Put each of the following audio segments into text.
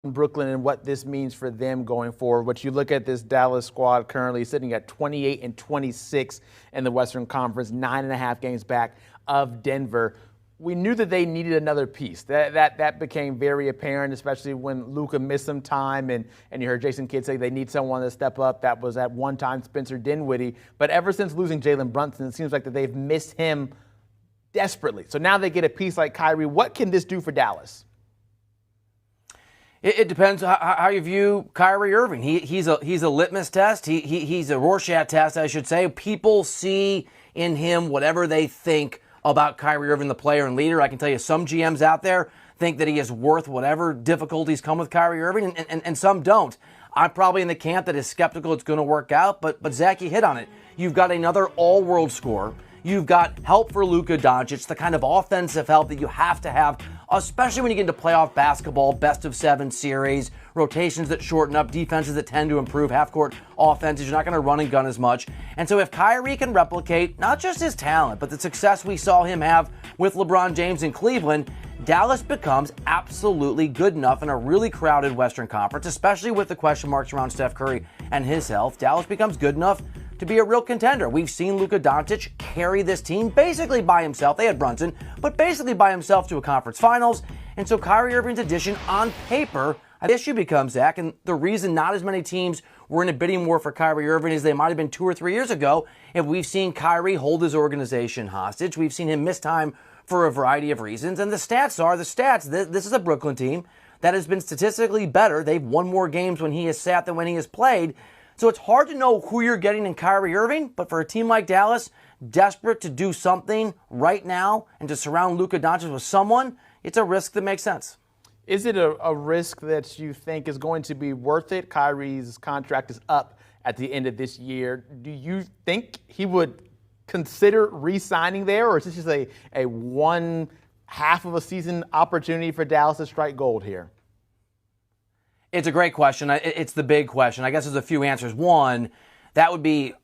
Brooklyn and what this means for them going forward. But you look at this Dallas squad currently sitting at 28-26 in the Western Conference, 9.5 games back of Denver. We knew that they needed another piece. That became very apparent, especially when Luka missed some time, and you heard Jason Kidd say they need someone to step up. That was at one time Spencer Dinwiddie. But ever since losing Jalen Brunson, it seems like that they've missed him desperately. So now they get a piece like Kyrie. What can this do for Dallas? It depends how you view Kyrie Irving. He's a litmus test. He's a Rorschach test, I should say. People see in him whatever they think about Kyrie Irving, the player and leader. I can tell you some GMs out there think that he is worth whatever difficulties come with Kyrie Irving, and some don't. I'm probably in the camp that is skeptical it's going to work out, but Zach, you hit on it. You've got another all-world scorer. You've got help for Luka Doncic, the kind of offensive help that you have to have, especially when you get into playoff basketball, best-of-7 series, rotations that shorten up, defenses that tend to improve, half-court offenses. You're not going to run and gun as much. And so if Kyrie can replicate not just his talent, but the success we saw him have with LeBron James in Cleveland, Dallas becomes absolutely good enough in a really crowded Western Conference, especially with the question marks around Steph Curry and his health. Dallas becomes good enough to be a real contender. We've seen Luka Doncic carry this team basically by himself. They had Brunson, but basically by himself to a conference finals. And so Kyrie Irving's addition on paper, the issue becomes, Zach, and the reason not as many teams were in a bidding war for Kyrie Irving as they might have been 2 or 3 years ago, if we've seen Kyrie hold his organization hostage. We've seen him miss time for a variety of reasons. And the stats are the stats. This is a Brooklyn team that has been statistically better. They've won more games when he has sat than when he has played. So it's hard to know who you're getting in Kyrie Irving, but for a team like Dallas, desperate to do something right now and to surround Luka Doncic with someone, it's a risk that makes sense. Is it a risk that you think is going to be worth it? Kyrie's contract is up at the end of this year. Do you think he would consider re-signing there, or is this just a one half of a season opportunity for Dallas to strike gold here? It's a great question. It's the big question. I guess there's a few answers. One, that would be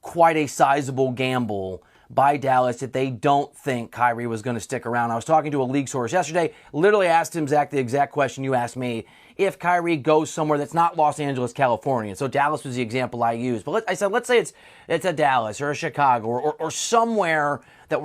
quite a sizable gamble by Dallas if they don't think Kyrie was going to stick around. I was talking to a league source yesterday, literally asked him, Zach, the exact question you asked me, if Kyrie goes somewhere that's not Los Angeles, California. So Dallas was the example I used. But I said, let's say it's a Dallas or a Chicago or somewhere that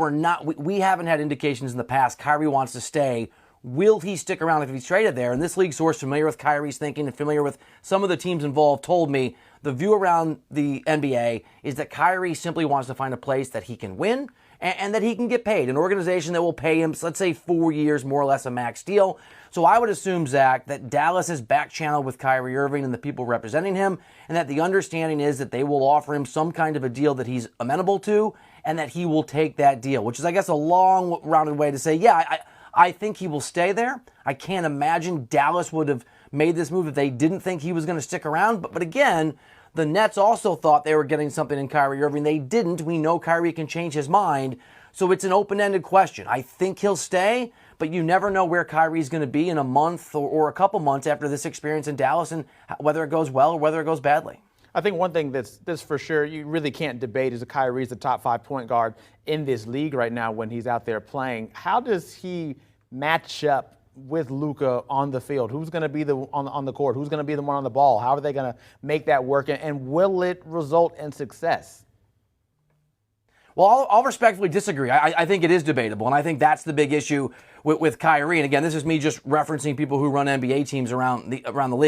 we haven't had indications in the past Kyrie wants to stay. Will he stick around if he's traded there? And this league source, familiar with Kyrie's thinking and familiar with some of the teams involved, told me the view around the NBA is that Kyrie simply wants to find a place that he can win and that he can get paid, an organization that will pay him, let's say 4 years, more or less a max deal. So I would assume, Zach, that Dallas is back-channeled with Kyrie Irving and the people representing him, and that the understanding is that they will offer him some kind of a deal that he's amenable to and that he will take that deal, which is, I guess, a long-rounded way to say, yeah, I think he will stay there. I can't imagine Dallas would have made this move if they didn't think he was going to stick around. But again, the Nets also thought they were getting something in Kyrie Irving. They didn't. We know Kyrie can change his mind. So it's an open-ended question. I think he'll stay, but you never know where Kyrie's going to be in a month or a couple months after this experience in Dallas and whether it goes well or whether it goes badly. I think one thing that's for sure you really can't debate is that Kyrie's the top 5 point guard in this league right now when he's out there playing. How does he match up with Luka on the field? Who's going to be on the court? Who's going to be the one on the ball? How are they going to make that work? And will it result in success? Well, I'll respectfully disagree. I think it is debatable, and I think that's the big issue with Kyrie. And again, this is me just referencing people who run NBA teams around the league.